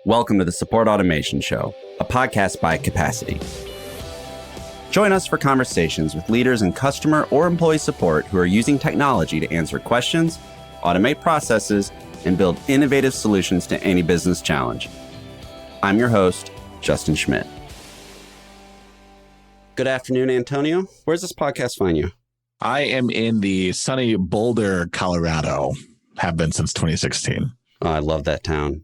Welcome to the Support Automation Show, a podcast by Capacity. Join us for conversations with leaders in customer or employee support who are using technology to answer questions, automate processes, and build innovative solutions to any business challenge. I'm your host, Justin Schmidt. Good afternoon, Antonio. Where's this podcast find you? I am in the sunny Boulder, Colorado. Have been since 2016. Oh, I love that town.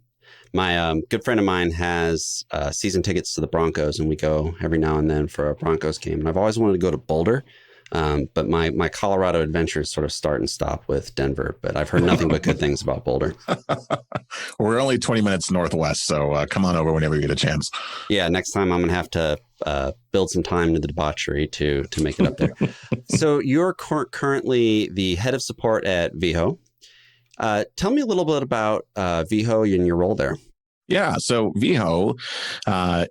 My good friend of mine has season tickets to the Broncos, and we go every now and then for a Broncos game. And I've always wanted to go to Boulder, but my Colorado adventures sort of start and stop with Denver. But I've heard nothing but good things about Boulder. We're only 20 minutes northwest, so come on over whenever you get a chance. Yeah, next time I'm going to have to build some time to the debauchery to make it up there. So you're currently the head of support at Veho. Tell me a little bit about Veho and your role there. Yeah, so Veho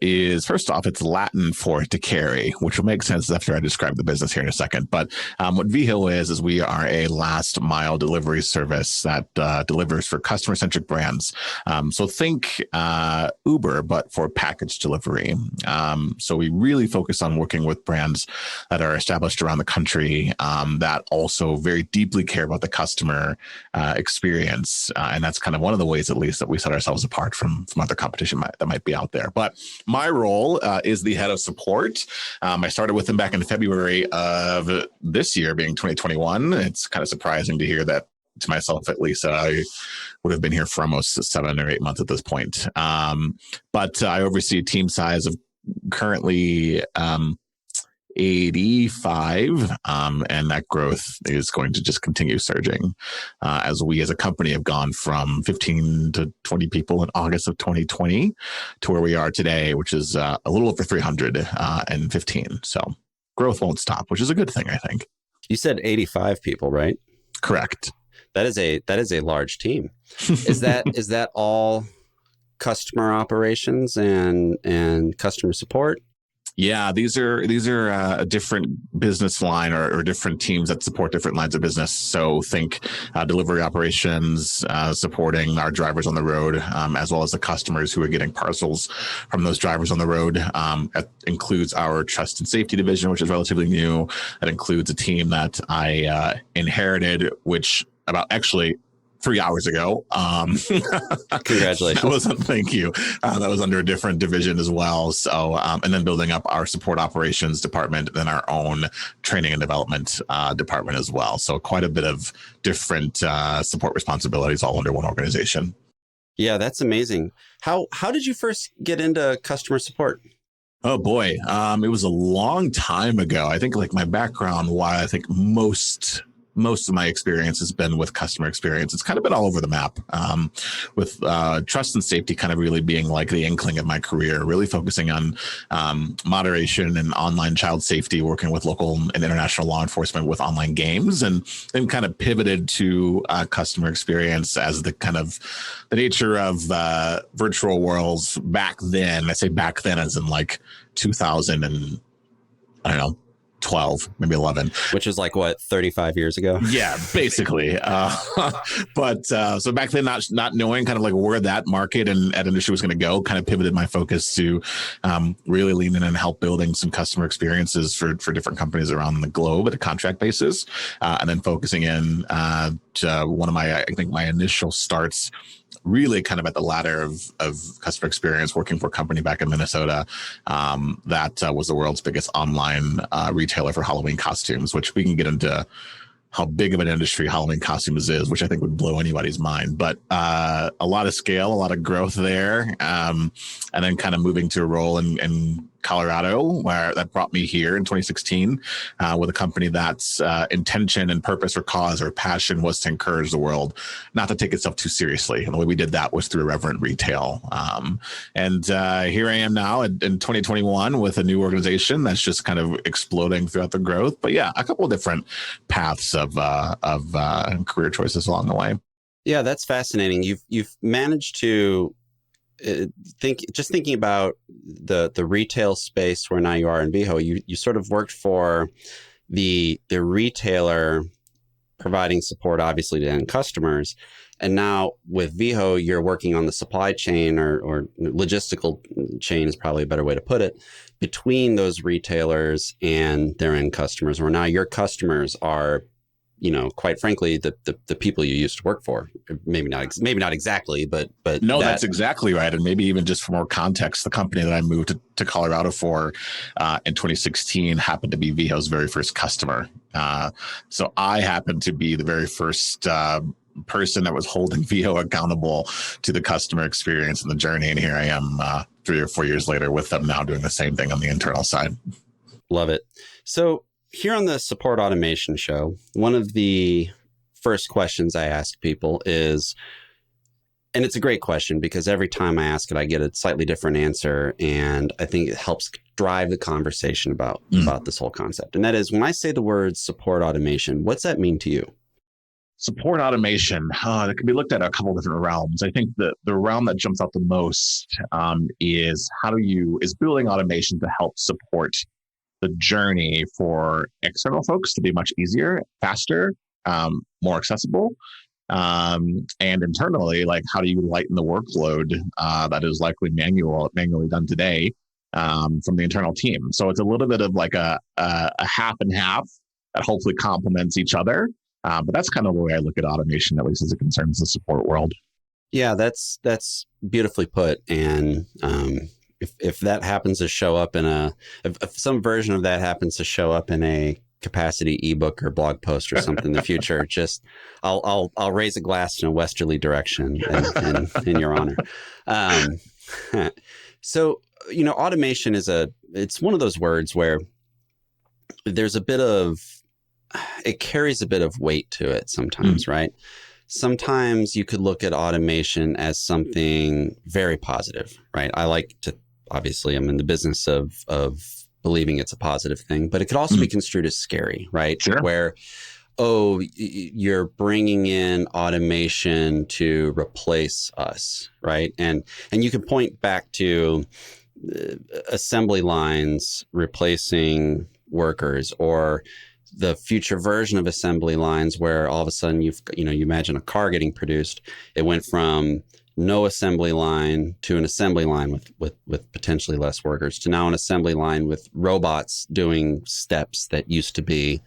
is, first off, it's Latin for to carry, which will make sense after I describe the business here in a second. But what Veho is we are a last mile delivery service that delivers for customer-centric brands. So think Uber, but for package delivery. So we really focus on working with brands that are established around the country that also very deeply care about the customer experience. And that's kind of one of the ways, at least, that we set ourselves apart from other competition that might be out there. But my role is the head of support. I started with them back in February of this year, being 2021. It's kind of surprising to hear that, to myself at least. I would have been here for almost 7 or 8 months at this point. But I oversee a team size of currently 85, and that growth is going to just continue surging as we as a company have gone from 15 to 20 people in August of 2020 to where we are today, which is a little over 315. So growth won't stop, which is a good thing, I think. You said 85 people, right? Correct. That is a large team. Is that all customer operations and customer support? Yeah, these are a different business line or different teams that support different lines of business. So think delivery operations, supporting our drivers on the road, as well as the customers who are getting parcels from those drivers on the road. That includes our trust and safety division, which is relatively new. That includes a team that I inherited, which about actually 3 hours ago. Congratulations. Thank you. That was under a different division as well. So, and then building up our support operations department, then our own training and development department as well. So quite a bit of different support responsibilities all under one organization. Yeah, that's amazing. How did you first get into customer support? Oh boy. It was a long time ago. I think like my background, why I think most of my experience has been with customer experience. It's kind of been all over the map, with trust and safety kind of really being like the inkling of my career, really focusing on moderation and online child safety, working with local and international law enforcement with online games, and then kind of pivoted to customer experience as the kind of the nature of virtual worlds back then. I say back then as in like 2000 and I don't know, 12, maybe 11. Which is like, what, 35 years ago? Yeah, basically. But so back then, not knowing kind of like where that market and that industry was going to go, kind of pivoted my focus to really lean in and help building some customer experiences for different companies around the globe at a contract basis. And then focusing in to one of my initial starts really kind of at the ladder of customer experience, working for a company back in Minnesota that was the world's biggest online retailer for Halloween costumes, which we can get into how big of an industry Halloween costumes is, which I think would blow anybody's mind. But a lot of scale, a lot of growth there. And then kind of moving to a role in Colorado, where that brought me here in 2016 with a company that's intention and purpose or cause or passion was to encourage the world not to take itself too seriously. And the way we did that was through irreverent retail. And here I am now in 2021 with a new organization that's just kind of exploding throughout the growth. But yeah, a couple of different paths of career choices along the way. Yeah, that's fascinating. You've managed to thinking about the retail space where now you are in Veho. You sort of worked for the retailer providing support, obviously, to end customers. And now with Veho, you're working on the supply chain or logistical chain is probably a better way to put it, between those retailers and their end customers, where now your customers are, quite frankly, the people you used to work for. Maybe not exactly, but no, that's exactly right. And maybe even just for more context, the company that I moved to Colorado for in 2016 happened to be Veho's very first customer. So I happened to be the very first person that was holding Veho accountable to the customer experience and the journey. And here I am 3 or 4 years later with them now doing the same thing on the internal side. Love it. So here on the Support Automation Show, one of the first questions I ask people is, and it's a great question because every time I ask it, I get a slightly different answer. And I think it helps drive the conversation about this whole concept. And that is, when I say the word support automation, what's that mean to you? Support automation, that can be looked at a couple different realms. I think the realm that jumps out the most is building automation to help support the journey for external folks to be much easier, faster, more accessible. And internally, like, how do you lighten the workload that is likely manually done today from the internal team? So it's a little bit of like a half and half that hopefully complements each other. But that's kind of the way I look at automation, at least as it concerns the support world. Yeah, that's beautifully put. And if that happens to show up if some version of that happens to show up in a capacity ebook or blog post or something in the future, just I'll raise a glass in a westerly direction in your honor. So automation it's one of those words where there's it carries a bit of weight to it sometimes, right? Sometimes you could look at automation as something very positive, right? Obviously I'm in the business of believing it's a positive thing, but it could also be construed as scary, right? Sure. Where, you're bringing in automation to replace us, right? And you can point back to assembly lines replacing workers, or the future version of assembly lines where all of a sudden you imagine a car getting produced. It went from no assembly line to an assembly line with potentially less workers to now an assembly line with robots doing steps that used to be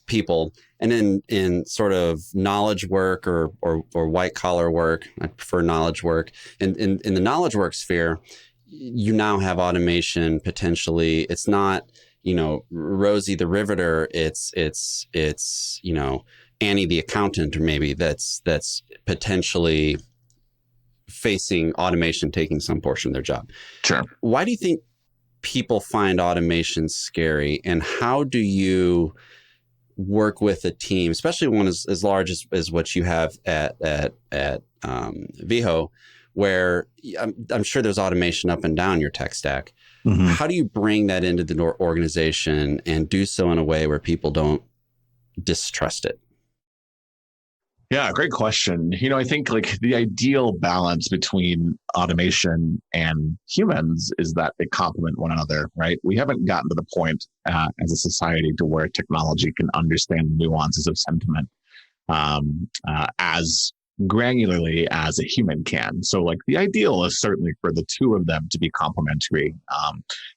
people. And then in sort of knowledge work or white collar work, I prefer knowledge work. In the knowledge work sphere, you now have automation potentially. It's not Rosie the Riveter, it's Annie the accountant, or maybe that's potentially facing automation taking some portion of their job. Sure. Why do you think people find automation scary, and how do you work with a team, especially one as large as what you have at Veho, where I'm sure there's automation up and down your tech stack. How do you bring that into the organization and do so in a way where people don't distrust it? Yeah, great question. I think like the ideal balance between automation and humans is that they complement one another, right? We haven't gotten to the point as a society to where technology can understand nuances of sentiment as granularly as a human can. So like the ideal is certainly for the two of them to be complementary.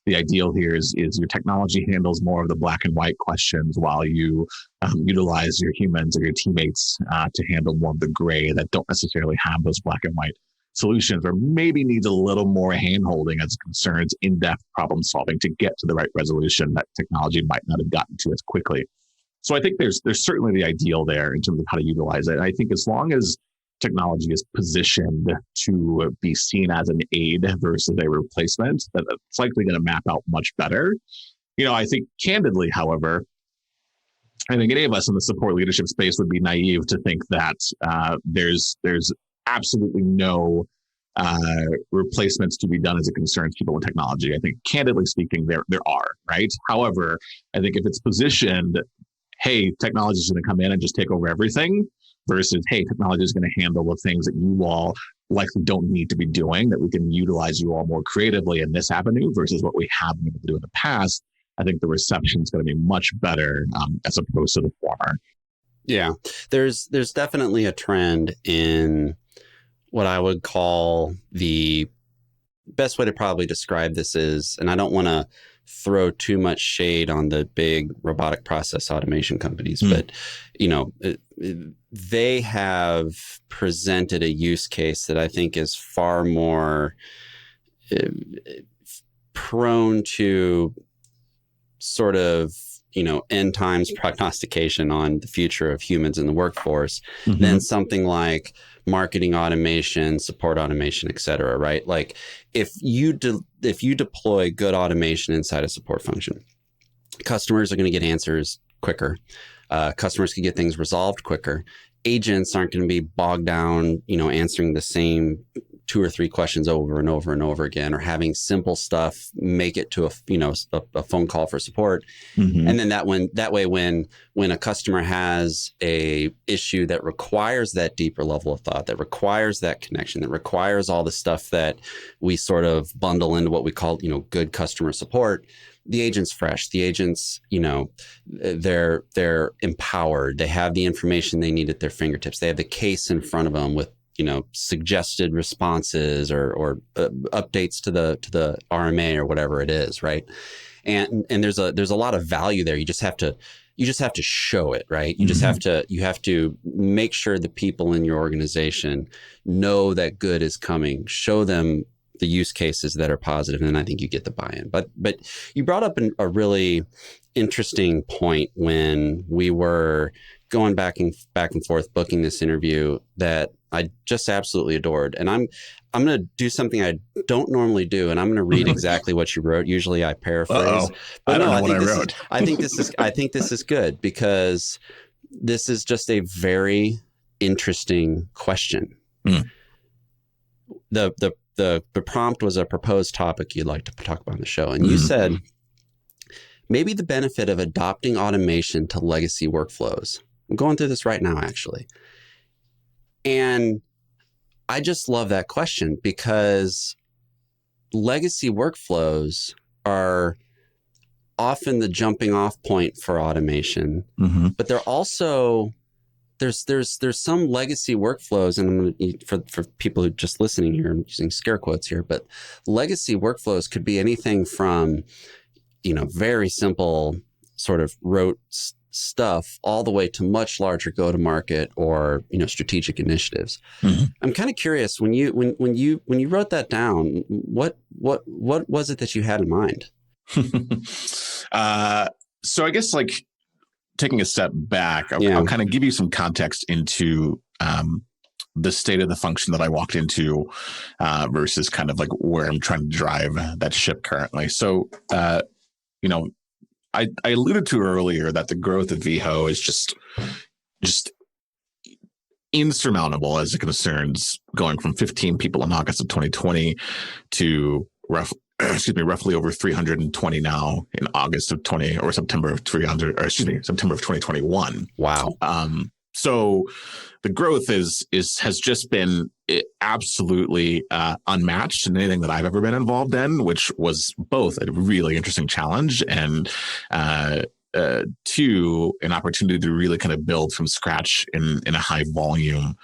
The ideal here is your technology handles more of the black and white questions while you utilize your humans or your teammates to handle more of the gray that don't necessarily have those black and white solutions, or maybe needs a little more hand-holding as it concerns in-depth problem solving to get to the right resolution that technology might not have gotten to as quickly. So I think there's certainly the ideal there in terms of how to utilize it. I think as long as technology is positioned to be seen as an aid versus a replacement, that it's likely going to map out much better. I think candidly, however, I think any of us in the support leadership space would be naive to think that there's absolutely no replacements to be done as it concerns people with technology. I think candidly speaking, there are, right? However, I think if it's positioned, hey, technology is going to come in and just take over everything, versus, hey, technology is going to handle the things that you all likely don't need to be doing, that we can utilize you all more creatively in this avenue versus what we have been able to do in the past, I think the reception is going to be much better as opposed to the former. Yeah, there's definitely a trend in what I would call the best way to probably describe this is, and I don't want to throw too much shade on the big robotic process automation companies, but they have presented a use case that I think is far more prone to sort of end times prognostication on the future of humans in the workforce than something like marketing automation, support automation, et cetera, right? Like if you deploy good automation inside a support function, customers are going to get answers quicker. Customers can get things resolved quicker. Agents aren't going to be bogged down, answering the same 2 or 3 questions over and over and over again, or having simple stuff make it to a phone call for support. And then that way, when a customer has a issue that requires that deeper level of thought, that requires that connection, that requires all the stuff that we sort of bundle into what we call, good customer support, the agent's fresh. The agents, they're empowered. They have the information they need at their fingertips. They have the case in front of them with suggested responses or updates to the RMA or whatever it is, right? And there's a lot of value there. You just have to show it, right? You just have to make sure the people in your organization know that good is coming. Show them the use cases that are positive, and then I think you get the buy-in. But you brought up a really interesting point when we were going back and forth booking this interview that I just absolutely adored. And I'm going to do something I don't normally do, and I'm going to read exactly what you wrote. Usually I paraphrase. But I don't know what I wrote. I think this is good because this is just a very interesting question. The prompt was a proposed topic you'd like to talk about on the show. And you said, maybe the benefit of adopting automation to legacy workflows. I'm going through this right now, actually. And I just love that question because legacy workflows are often the jumping off point for automation, but they're also there's some legacy workflows, and I'm gonna, for people who are just listening here, I'm using scare quotes here, but legacy workflows could be anything from very simple sort of rote stuff all the way to much larger go-to-market or strategic initiatives. I'm kind of curious when you wrote that down, what was it that you had in mind? So I guess like taking a step back, I'll kind of give you some context into the state of the function that I walked into versus kind of like where I'm trying to drive that ship currently. So I alluded to earlier that the growth of Veho is just insurmountable as it concerns going from 15 people in August of 2020 to roughly over 320 now in August of September of 2021. Wow. So the growth has just been absolutely unmatched in anything that I've ever been involved in, which was both a really interesting challenge and two, an opportunity to really kind of build from scratch in a high volume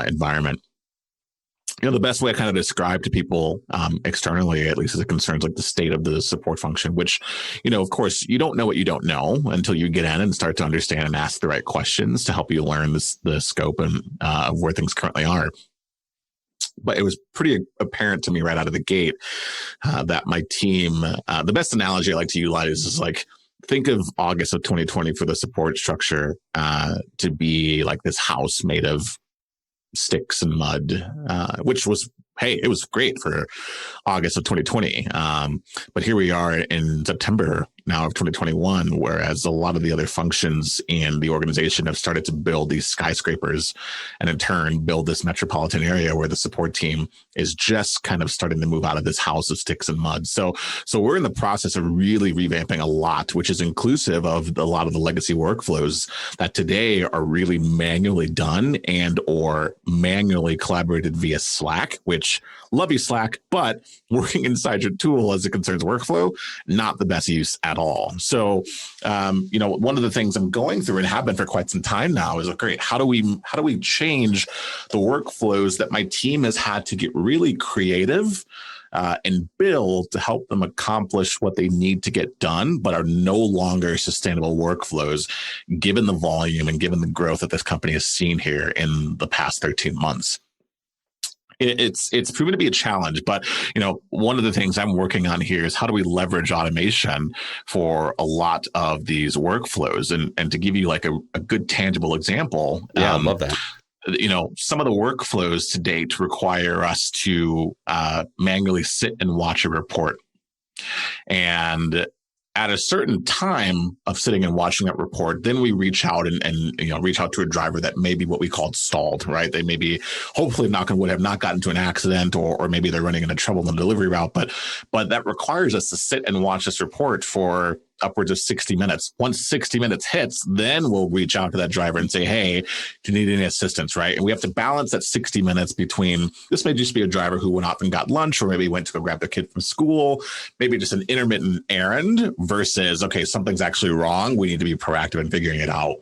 environment. The best way I kind of describe to people externally, at least as it concerns like the state of the support function, which, of course, you don't know what you don't know until you get in and start to understand and ask the right questions to help you learn the scope and of where things currently are. But it was pretty apparent to me right out of the gate that my team, the best analogy I like to utilize is like, think of August of 2020 for the support structure to be like this house made of sticks and mud, which was, hey, it was great for August of 2020. But here we are in September now of 2021, whereas a lot of the other functions in the organization have started to build these skyscrapers and in turn build this metropolitan area where the support team is just kind of starting to move out of this house of sticks and mud. So we're in the process of really revamping a lot, which is inclusive of a lot of the legacy workflows that today are really manually done and or manually collaborated via Slack, which love you Slack, but working inside your tool as it concerns workflow, not the best use at at all. So, one of the things I'm going through and have been for quite some time now is, great, how do we change the workflows that my team has had to get really creative and build to help them accomplish what they need to get done, but are no longer sustainable workflows, given the volume and given the growth that this company has seen here in the past 13 months. It's proven to be a challenge, but one of the things I'm working on here is how do we leverage automation for a lot of these workflows, and to give you like a good tangible example. Yeah, I love that. Some of the workflows to date require us to manually sit and watch a report, and at a certain time of sitting and watching that report, then we reach out and reach out to a driver that may be what we call stalled, right? They may be, hopefully knock on wood, have not gotten into an accident, or maybe they're running into trouble in the delivery route. But that requires us to sit and watch this report for upwards of 60 minutes. Once 60 minutes hits, then we'll reach out to that driver and say, hey, do you need any assistance, right? And we have to balance that 60 minutes between, this may just be a driver who went off and got lunch, or maybe went to go grab their kid from school, maybe just an intermittent errand, versus, okay, something's actually wrong. We need to be proactive in figuring it out.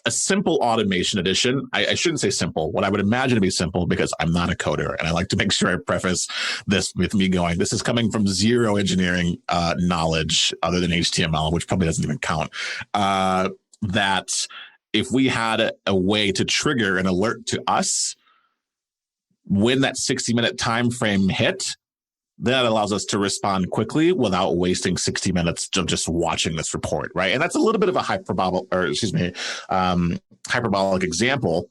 A simple automation addition, I shouldn't say simple, what I would imagine to be simple, because I'm not a coder, and I like to make sure I preface this with me going, this is coming from zero engineering knowledge other than HTML, which probably doesn't even count, that if we had a way to trigger an alert to us when that 60-minute time frame hit, that allows us to respond quickly without wasting 60 minutes of just watching this report, right? And that's a little bit of a hyperbolic example,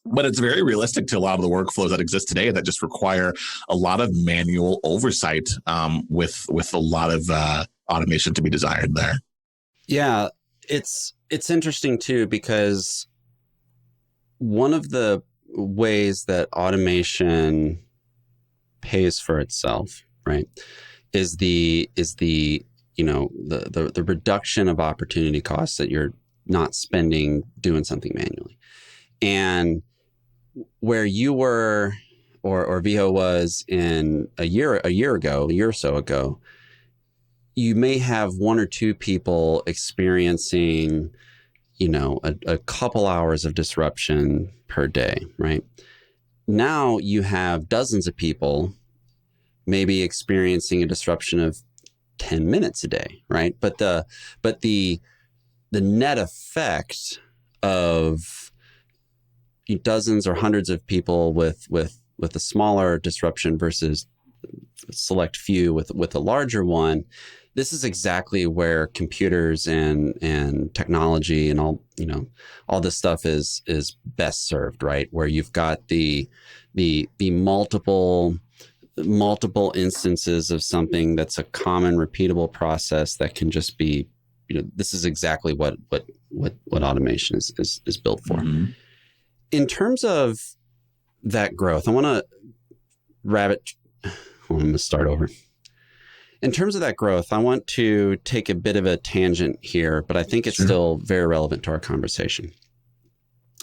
but it's very realistic to a lot of the workflows that exist today that just require a lot of manual oversight, with a lot of automation to be desired there. Yeah, it's interesting too, because one of the ways that automation pays for itself, right, is the reduction of opportunity costs that you're not spending doing something manually. And where you were, or Veho was in a year or so ago, you may have one or two people experiencing, a couple hours of disruption per day, right? Now you have dozens of people maybe experiencing a disruption of 10 minutes a day, right? But the net effect of dozens or hundreds of people with a smaller disruption versus a select few with a larger one, this is exactly where computers and technology and all this stuff is best served, right? Where you've got the multiple instances of something that's a common repeatable process that can just be, this is exactly what automation is built for. Mm-hmm. In terms of that growth, I'm going to start over. In terms of that growth, I want to take a bit of a tangent here, but I think it's still very relevant to our conversation.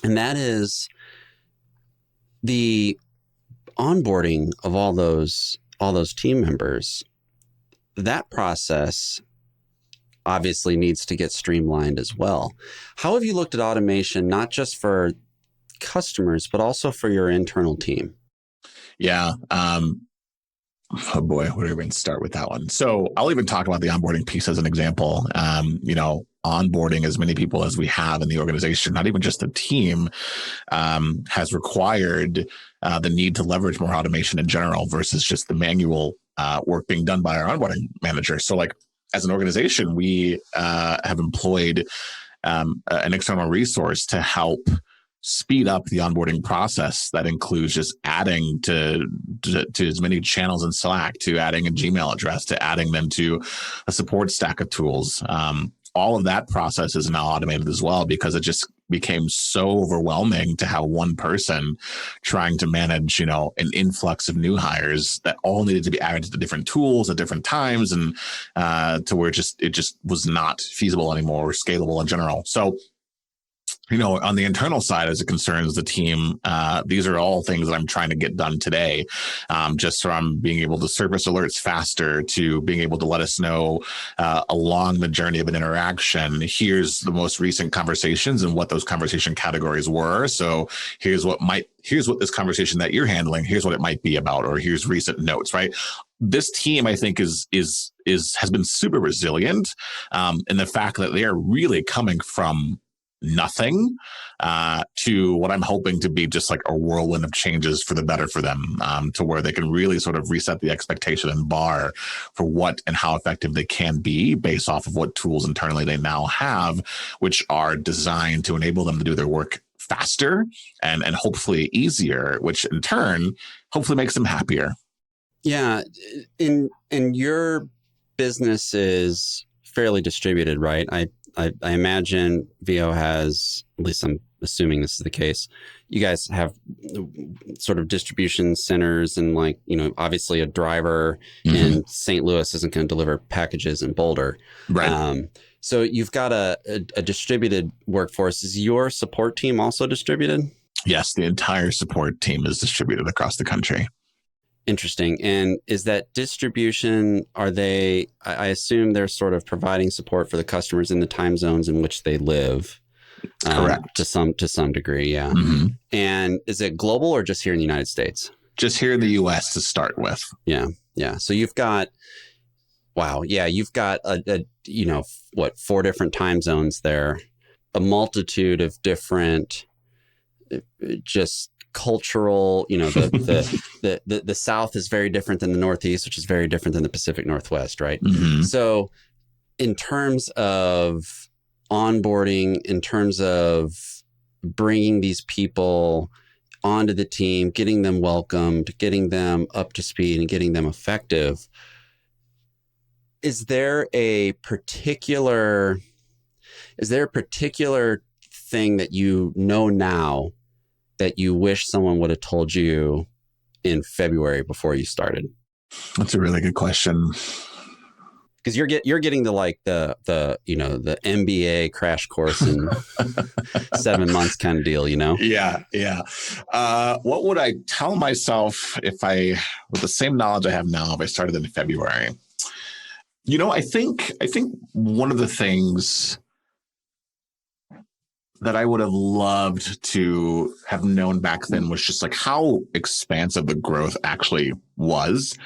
And that is the onboarding of all those team members. That process obviously needs to get streamlined as well. How have you looked at automation, not just for customers, but also for your internal team? Yeah. Oh boy, where do we even start with that one? So I'll even talk about the onboarding piece as an example. Onboarding as many people as we have in the organization, not even just the team, has required the need to leverage more automation in general versus just the manual work being done by our onboarding manager. So like as an organization, we have employed an external resource to help speed up the onboarding process. That includes just adding to as many channels in Slack, to adding a Gmail address, to adding them to a support stack of tools. All of that process is now automated as well, because it just became so overwhelming to have one person trying to manage, an influx of new hires that all needed to be added to the different tools at different times, and to where it just was not feasible anymore or scalable in general. So On the internal side, as it concerns the team, these are all things that I'm trying to get done today. Just from being able to surface alerts faster to being able to let us know along the journey of an interaction, here's the most recent conversations and what those conversation categories were. So here's what this conversation that you're handling, here's what it might be about, or here's recent notes, right? This team, I think, has been super resilient in the fact that they are really coming from nothing to what I'm hoping to be just like a whirlwind of changes for the better for them, to where they can really sort of reset the expectation and bar for what and how effective they can be based off of what tools internally they now have, which are designed to enable them to do their work faster and hopefully easier, which in turn hopefully makes them happier. Yeah. In your business is fairly distributed, right? I imagine Veho has, at least I'm assuming this is the case, you guys have sort of distribution centers and obviously a driver in St. Louis isn't going to deliver packages in Boulder. Right. So you've got a distributed workforce. Is your support team also distributed? Yes, the entire support team is distributed across the country. Interesting. And is that distribution, I assume they're sort of providing support for the customers in the time zones in which they live. Correct. To some degree, yeah. Mm-hmm. And is it global or just here in the United States? Just here in the US to start with. Yeah. Yeah. So you've got, you've got what, 4 different time zones there, a multitude of different just cultural, the South is very different than the Northeast, which is very different than the Pacific Northwest, right? Mm-hmm. So in terms of onboarding, in terms of bringing these people onto the team, getting them welcomed, getting them up to speed and getting them effective, is there a particular thing that you know now that you wish someone would have told you in February before you started? That's a really good question. Because you're getting the MBA crash course in 7 months kind of deal, Yeah. What would I tell myself with the same knowledge I have now, if I started in February? I think one of the things that I would have loved to have known back then was just like how expansive the growth actually was,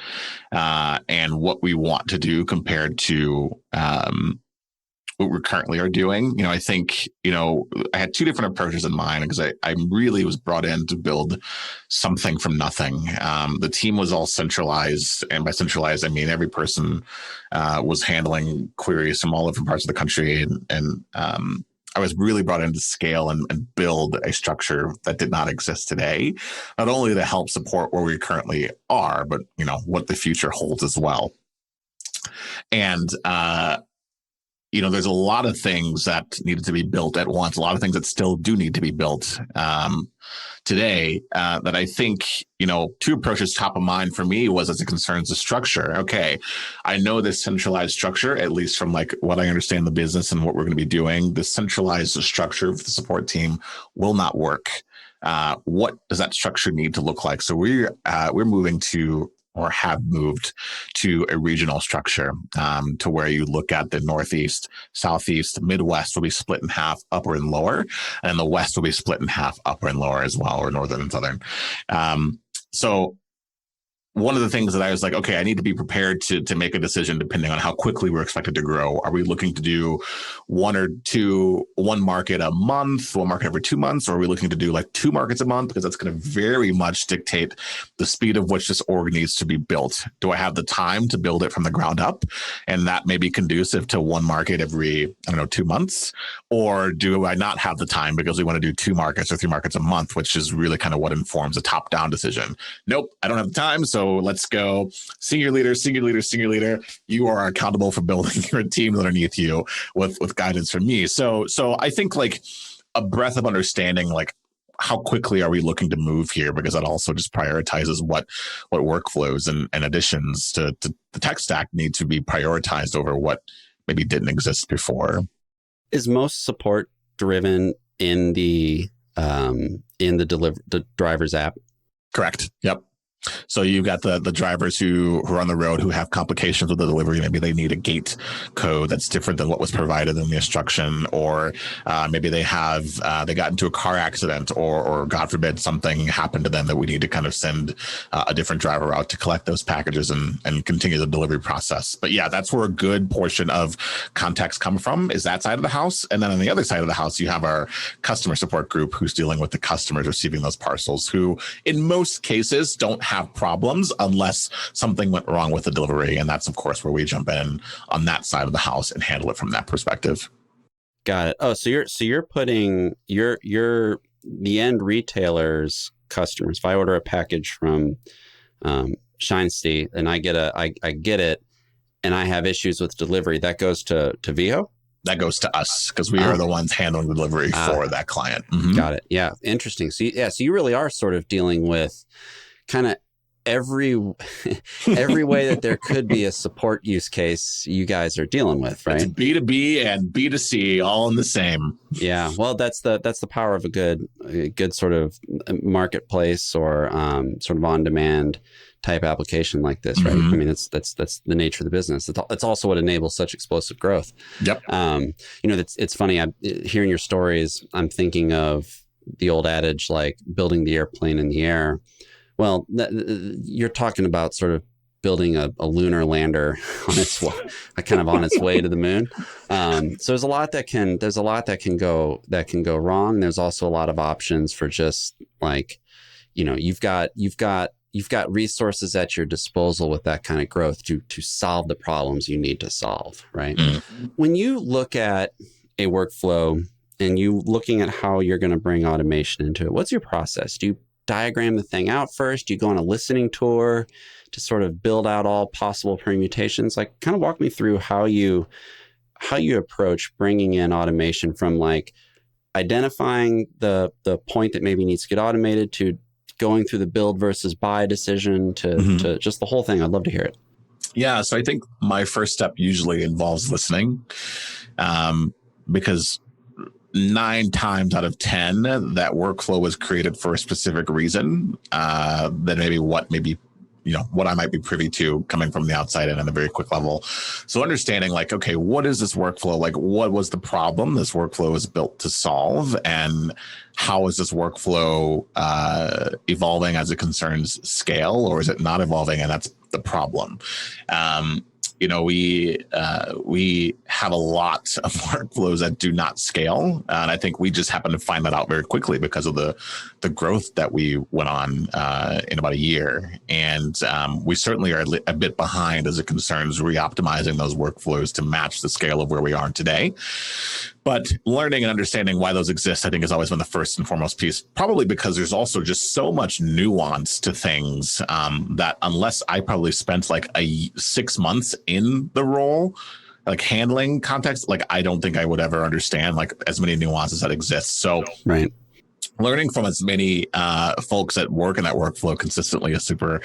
and what we want to do compared to what we currently are doing. I think, I had 2 different approaches in mind because I really was brought in to build something from nothing. The team was all centralized, and by centralized, I mean every person was handling queries from all different parts of the country, and I was really brought in to scale and build a structure that did not exist today, not only to help support where we currently are, but what the future holds as well. And there's a lot of things that needed to be built at once, a lot of things that still do need to be built today, that I think, 2 approaches top of mind for me was as it concerns the structure. Okay, I know this centralized structure, at least from what I understand the business and what we're going to be doing, the centralized structure of the support team will not work. What does that structure need to look like? So we're moving to, or have moved to, a regional structure, to where you look at the Northeast, Southeast, Midwest will be split in half, upper and lower, and the West will be split in half, upper and lower as well, or Northern and Southern. So one of the things that I was like, okay, I need to be prepared to make a decision depending on how quickly we're expected to grow. Are we looking to do one market a month, one market every 2 months? Or are we looking to do 2 markets a month? Because that's going to very much dictate the speed of which this org needs to be built. Do I have the time to build it from the ground up? And that may be conducive to 1 market every, 2 months. Or do I not have the time because we want to do 2 markets or 3 markets a month, which is really kind of what informs a top-down decision. Nope, I don't have the time. So let's go senior leader. You are accountable for building your team underneath you with guidance from me. So I think a breadth of understanding, how quickly are we looking to move here? Because that also just prioritizes what workflows and additions to the tech stack need to be prioritized over what maybe didn't exist before. Is most support driven in the driver's app? Correct. Yep. So you've got the drivers who are on the road who have complications with the delivery. Maybe they need a gate code that's different than what was provided in the instruction, or maybe they got into a car accident, or God forbid something happened to them that we need to kind of send a different driver out to collect those packages and continue the delivery process. But yeah, that's where a good portion of contacts come from, is that side of the house. And then on the other side of the house, you have our customer support group who's dealing with the customers receiving those parcels, who in most cases don't have problems unless something went wrong with the delivery. And that's, of course, where we jump in on that side of the house and handle it from that perspective. Got it. Oh, so you're putting the end retailer's customers. If I order a package from Shinesty and I get it and I have issues with delivery, that goes to Veho? That goes to us because we are the ones handling the delivery for that client. Mm-hmm. Got it. Yeah. Interesting. So you really are sort of dealing with kind of every way that there could be a support use case you guys are dealing with, right? It's B2B and B2C all in the same. Yeah. Well, that's the power of a good sort of marketplace or sort of on-demand type application like this, right? Mm-hmm. I mean, that's the nature of the business. It's also what enables such explosive growth. Yep. It's funny. Hearing your stories, I'm thinking of the old adage, like building the airplane in the air. Well, you're talking about sort of building a lunar lander on its way to the moon. So there's a lot that can go wrong. There's also a lot of options for just like, you've got resources at your disposal with that kind of growth to solve the problems you need to solve, right? Mm-hmm. When you look at a workflow and you looking at how you're going to bring automation into it, what's your process? Do you diagram the thing out first? Do you go on a listening tour to sort of build out all possible permutations? Like, kind of walk me through how you approach bringing in automation from like identifying the point that maybe needs to get automated to going through the build versus buy decision to just the whole thing. I'd love to hear it. Yeah. So I think my first step usually involves listening, because 9 times out of 10, that workflow was created for a specific reason, that what I might be privy to coming from the outside and at a very quick level. So understanding like, okay, what is this workflow? Like, what was the problem this workflow is built to solve? And how is this workflow evolving as it concerns scale, or is it not evolving? And that's the problem. We have a lot of workflows that do not scale. And I think we just happen to find that out very quickly because of the growth that we went on in about a year. And we certainly are a bit behind as it concerns re-optimizing those workflows to match the scale of where we are today. But learning and understanding why those exist, I think, has always been the first and foremost piece, probably because there's also just so much nuance to things that unless I probably spent like 6 months in the role, like handling context, like I don't think I would ever understand like as many nuances that exist. So right. Learning from as many folks that work in that workflow consistently is super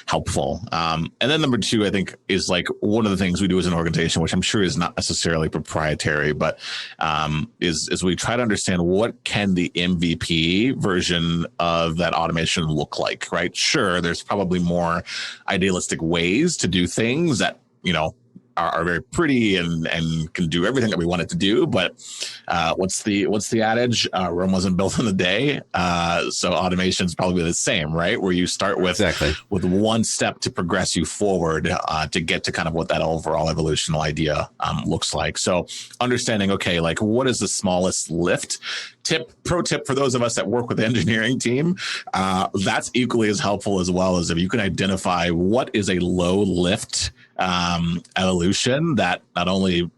helpful. And then number 2, I think, is like one of the things we do as an organization, which I'm sure is not necessarily proprietary, but is we try to understand what can the MVP version of that automation look like, right? Sure, there's probably more idealistic ways to do things that, are very pretty and can do everything that we want it to do. But what's the adage? Rome wasn't built in a day. So automation is probably the same, right? Where you start with one step to progress you forward to get to kind of what that overall evolutional idea looks like. So understanding, okay, like what is the smallest lift? Pro tip for those of us that work with the engineering team, that's equally as helpful as well, as if you can identify what is a low lift evolution that not only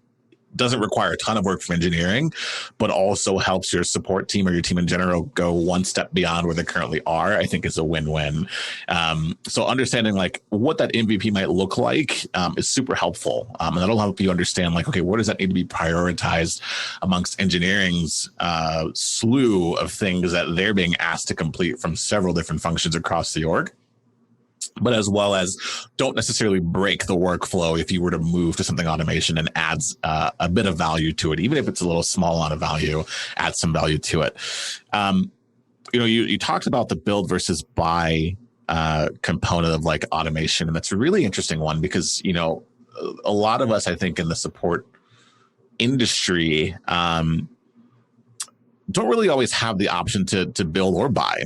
doesn't require a ton of work from engineering, but also helps your support team or your team in general go one step beyond where they currently are, I think is a win-win. So understanding like what that MVP might look like is super helpful. And that'll help you understand like, okay, where does that need to be prioritized amongst engineering's slew of things that they're being asked to complete from several different functions across the org. but as well as don't necessarily break the workflow if you were to move to something automation and adds a bit of value to it, even if it's a little small amount of value, add some value to it. You talked about the build versus buy component of like automation, and that's a really interesting one because, a lot of us, I think, in the support industry don't really always have the option to build or buy.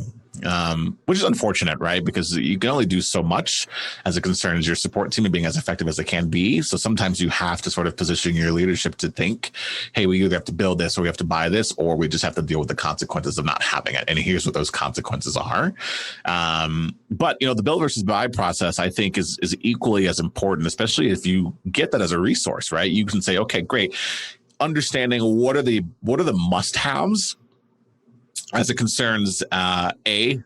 Which is unfortunate, right? Because you can only do so much as it concerns your support team and being as effective as it can be. So sometimes you have to sort of position your leadership to think, hey, we either have to build this or we have to buy this, or we just have to deal with the consequences of not having it. And here's what those consequences are. But the build versus buy process, I think, is equally as important, especially if you get that as a resource, right? You can say, okay, great. Understanding what are the must-haves as it concerns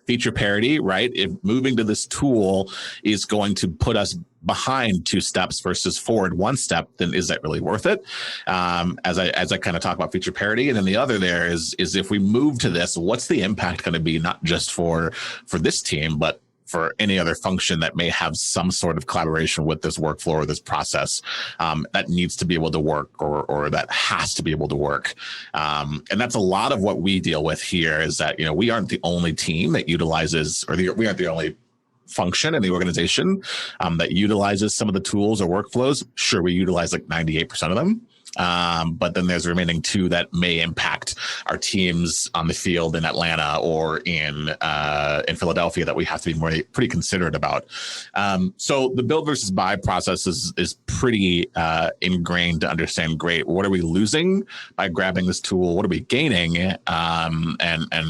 feature parity, right? If moving to this tool is going to put us behind 2 steps versus forward 1 step, then is that really worth it? As I kind of talk about feature parity, and then the other there is if we move to this, what's the impact going to be not just for this team, but for any other function that may have some sort of collaboration with this workflow or this process that needs to be able to work or that has to be able to work. And that's a lot of what we deal with here is that, we aren't the only team that utilizes, we aren't the only function in the organization that utilizes some of the tools or workflows. Sure, we utilize like 98% of them. But then there's the remaining 2 that may impact our teams on the field in Atlanta or in Philadelphia that we have to be pretty considerate about. So the build versus buy process is pretty ingrained to understand. Great, what are we losing by grabbing this tool? What are we gaining? And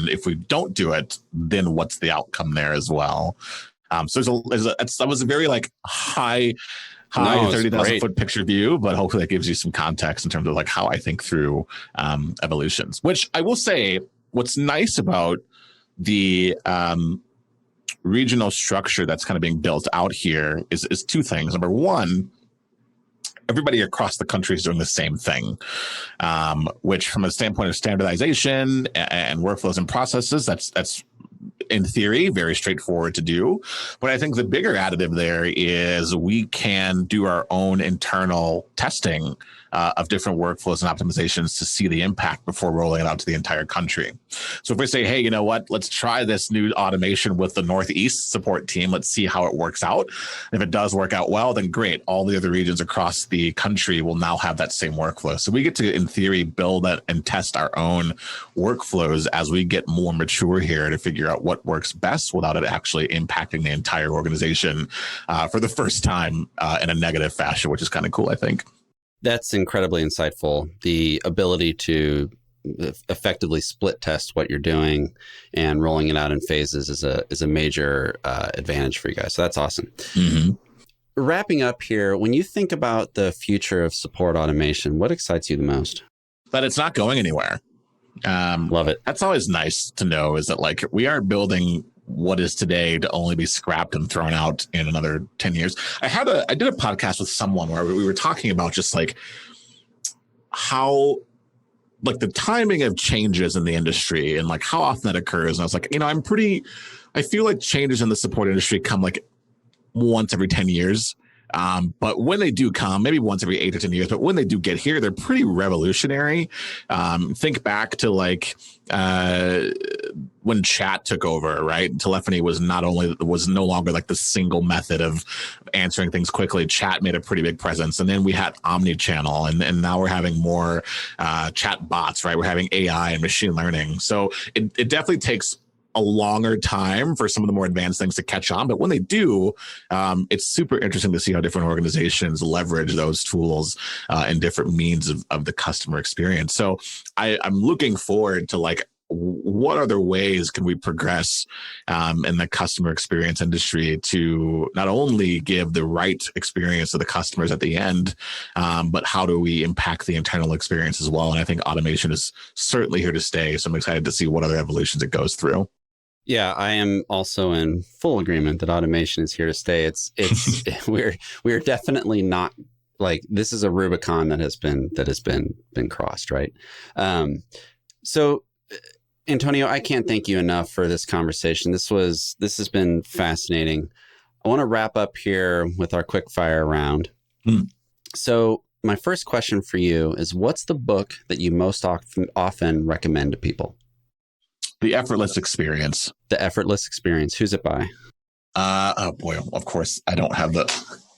if we don't do it, then what's the outcome there as well? So that was a very like high 30,000 foot picture view, but hopefully that gives you some context in terms of like how I think through evolutions, which I will say what's nice about the regional structure that's kind of being built out here is 2 things. Number one, everybody across the country is doing the same thing, which from a standpoint of standardization and workflows and processes, that's in theory, very straightforward to do. But I think the bigger additive there is we can do our own internal testing of different workflows and optimizations to see the impact before rolling it out to the entire country. So if we say, hey, you know what, let's try this new automation with the Northeast support team. Let's see how it works out. If it does work out well, then great. All the other regions across the country will now have that same workflow. So we get to, in theory, build that and test our own workflows as we get more mature here to figure out what works best without it actually impacting the entire organization for the first time in a negative fashion, which is kind of cool, I think. That's incredibly insightful. The ability to effectively split test what you're doing and rolling it out in phases is a major advantage for you guys. So that's awesome. Mm-hmm. Wrapping up here, when you think about the future of support automation, what excites you the most? That it's not going anywhere. Love it. That's always nice to know, is that like we aren't building what is today to only be scrapped and thrown out in another 10 years. I did a podcast with someone where we were talking about just like how like the timing of changes in the industry and like how often that occurs. And I was like, I feel like changes in the support industry come like once every 10 years. But when they do come, maybe once every 8 or 10 years, but when they do get here, they're pretty revolutionary. Think back to like when chat took over, right? Telephony was no longer like the single method of answering things quickly. Chat made a pretty big presence. And then we had omni-channel, and now we're having more chat bots, right? We're having AI and machine learning. So it definitely takes a longer time for some of the more advanced things to catch on. But when they do, it's super interesting to see how different organizations leverage those tools and different means of the customer experience. So I'm looking forward to like, what other ways can we progress in the customer experience industry to not only give the right experience to the customers at the end, but how do we impact the internal experience as well? And I think automation is certainly here to stay. So I'm excited to see what other evolutions it goes through. Yeah, I am also in full agreement that automation is here to stay. It's we're definitely not like, this is a Rubicon that has been crossed, right? So Antonio, I can't thank you enough for this conversation. This has been fascinating. I want to wrap up here with our quick fire round. So my first question for you is, what's the book that you most often recommend to people? The Effortless Experience. The Effortless Experience. Who's it by? Oh boy, of course I don't have the.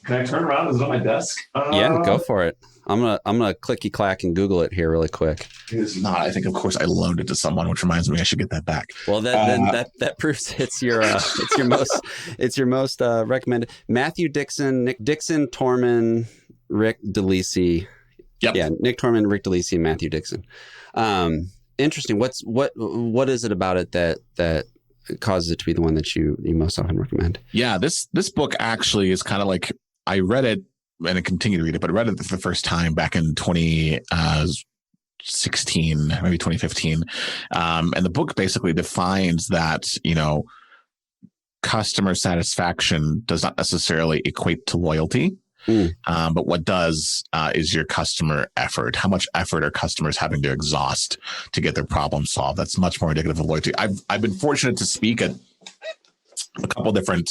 Can I turn around? Is it on my desk? Yeah, go for it. I'm gonna clicky clack and Google it here really quick. It is not. I think, of course, I loaned it to someone, which reminds me I should get that back. Well, that proves it's your most recommended. Matthew Dixon, Nick Dixon, Torman, Rick DeLisi. Yep. Yeah, Nick Torman, Rick DeLisi, and Matthew Dixon. Interesting. What is it about it that causes it to be the one that you most often recommend? Yeah, this book actually is kind of like, I read it and I continue to read it, but I read it for the first time back in 2016, maybe 2015. And the book basically defines that, customer satisfaction does not necessarily equate to loyalty. But what does is your customer effort. How much effort are customers having to exhaust to get their problem solved? That's much more indicative of loyalty. I've been fortunate to speak at a couple different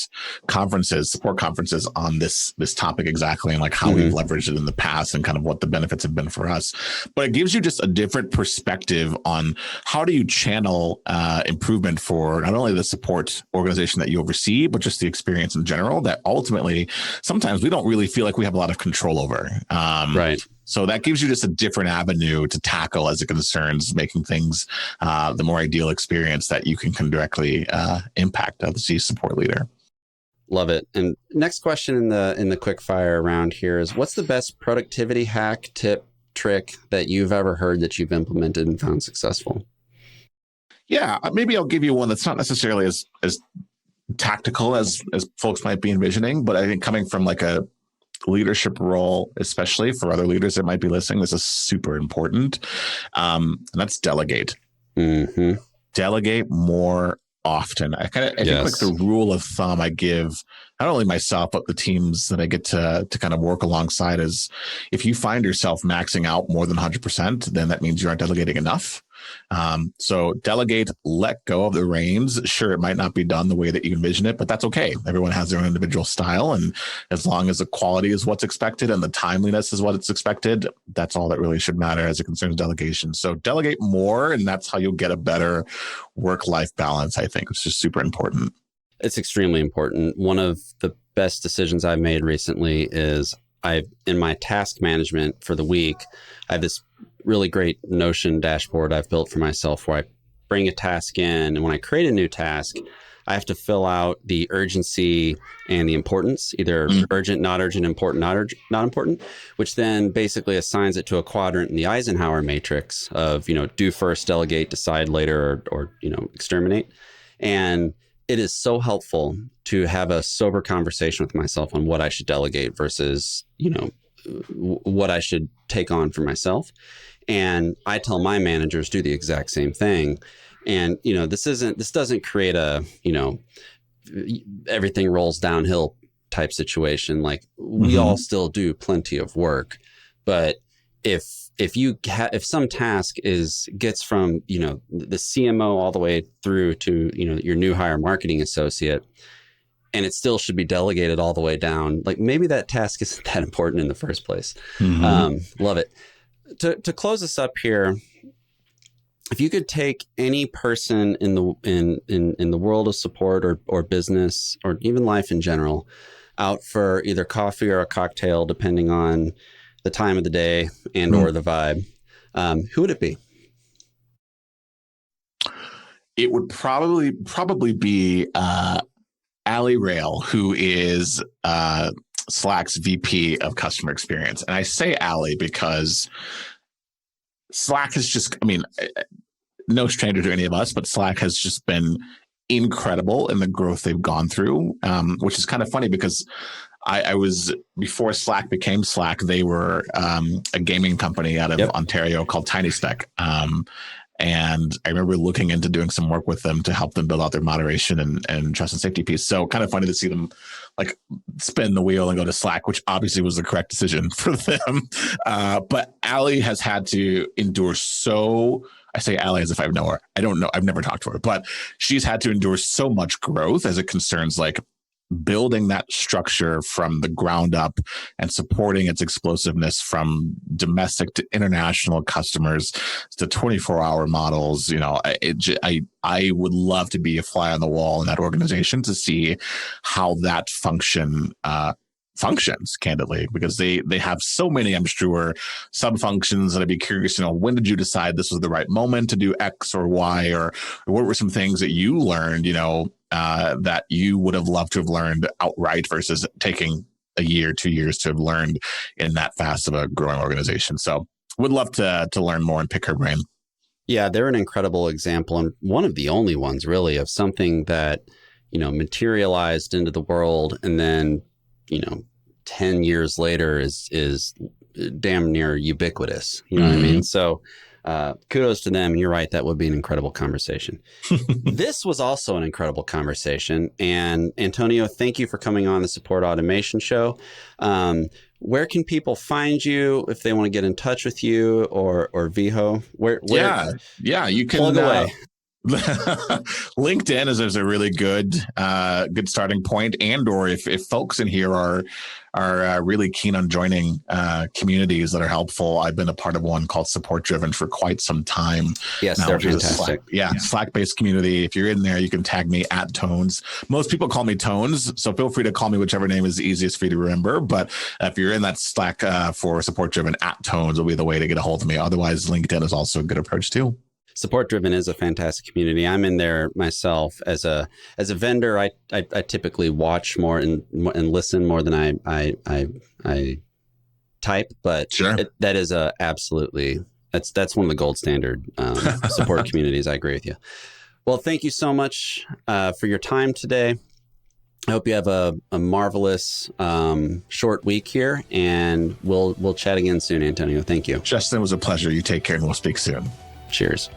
support conferences on this topic exactly, and like how we've leveraged it in the past and kind of what the benefits have been for us. But it gives you just a different perspective on how do you channel improvement for not only the support organization that you oversee, but just the experience in general that ultimately sometimes we don't really feel like we have a lot of control over. Right. So that gives you just a different avenue to tackle as it concerns making things the more ideal experience that you can directly impact as the support leader. Love it. And next question in the quick fire round here is, what's the best productivity hack, tip, trick that you've ever heard that you've implemented and found successful? Yeah, maybe I'll give you one that's not necessarily as tactical as folks might be envisioning, but I think coming from like a leadership role, especially for other leaders that might be listening, this is super important. And that's delegate. Delegate more often. I think like the rule of thumb I give not only myself, but the teams that I get to kind of work alongside is, if you find yourself maxing out more than 100%, then that means you aren't delegating enough. So delegate, let go of the reins. Sure, it might not be done the way that you envision it, but that's okay. Everyone has their own individual style. And as long as the quality is what's expected and the timeliness is what it's expected, that's all that really should matter as it concerns delegation. So delegate more, and that's how you'll get a better work-life balance, I think, which is super important. It's extremely important. One of the best decisions I've made recently is in my task management for the week, I have this really great Notion dashboard I've built for myself where I bring a task in, and when I create a new task, I have to fill out the urgency and the importance, either urgent, not important, not important, which then basically assigns it to a quadrant in the Eisenhower matrix of, do first, delegate, decide later, or exterminate. And it is so helpful to have a sober conversation with myself on what I should delegate versus, what I should take on for myself. And I tell my managers do the exact same thing. And, this doesn't create a, everything rolls downhill type situation. Like, we all still do plenty of work, but if some task gets from, the CMO all the way through to, your new hire marketing associate, and it still should be delegated all the way down, like, maybe that task isn't that important in the first place. Love it. To close us up here, if you could take any person in the world of support or business or even life in general out for either coffee or a cocktail, depending on the time of the day and or the vibe, who would it be? It would probably be Ali Rail, who is Slack's VP of customer experience. And I say Ali because Slack has just, no stranger to any of us, but Slack has just been incredible in the growth they've gone through, which is kind of funny because I was, before Slack became Slack, they were a gaming company out of Ontario called TinySpec. And I remember looking into doing some work with them to help them build out their moderation and trust and safety piece. So kind of funny to see them like spin the wheel and go to Slack, which obviously was the correct decision for them. But Ali has had to endure I say Ali as if I know her. I don't know. I've never talked to her, but she's had to endure so much growth as it concerns like building that structure from the ground up and supporting its explosiveness from domestic to international customers to 24-hour models. I would love to be a fly on the wall in that organization to see how that functions, candidly, because they have so many, I'm sure, sub functions, and I'd be curious, when did you decide this was the right moment to do X or Y, or what were some things that you learned, that you would have loved to have learned outright versus taking a year, 2 years to have learned in that fast of a growing organization. So would love to learn more and pick her brain. Yeah, they're an incredible example, and one of the only ones really of something that, materialized into the world and then 10 years later is damn near ubiquitous. You know what I mean? So kudos to them. You're right. That would be an incredible conversation. This was also an incredible conversation. And Antonio, thank you for coming on the Support Automation Show. Where can people find you if they want to get in touch with you or Veho? Where you can plug away. LinkedIn is a really good starting point, and or if folks in here are really keen on joining communities that are helpful. I've been a part of one called Support Driven for quite some time. Yes, they're fantastic. Slack-based community. If you're in there, you can tag me at Tones. Most people call me Tones, so feel free to call me whichever name is easiest for you to remember. But if you're in that Slack for Support Driven, at Tones will be the way to get a hold of me. Otherwise, LinkedIn is also a good approach too. Support Driven is a fantastic community. I'm in there myself as a vendor. I typically watch more and listen more than I type. But sure. That is absolutely that's one of the gold standard support communities. I agree with you. Well, thank you so much for your time today. I hope you have a marvelous short week here, and we'll chat again soon, Antonio. Thank you. Justin, it was a pleasure. You take care, and we'll speak soon. Cheers.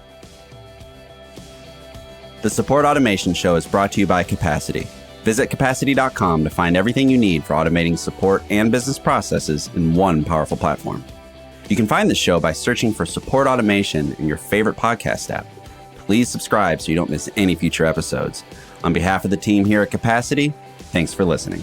The Support Automation Show is brought to you by Capacity. Visit capacity.com to find everything you need for automating support and business processes in one powerful platform. You can find the show by searching for Support Automation in your favorite podcast app. Please subscribe so you don't miss any future episodes. On behalf of the team here at Capacity, thanks for listening.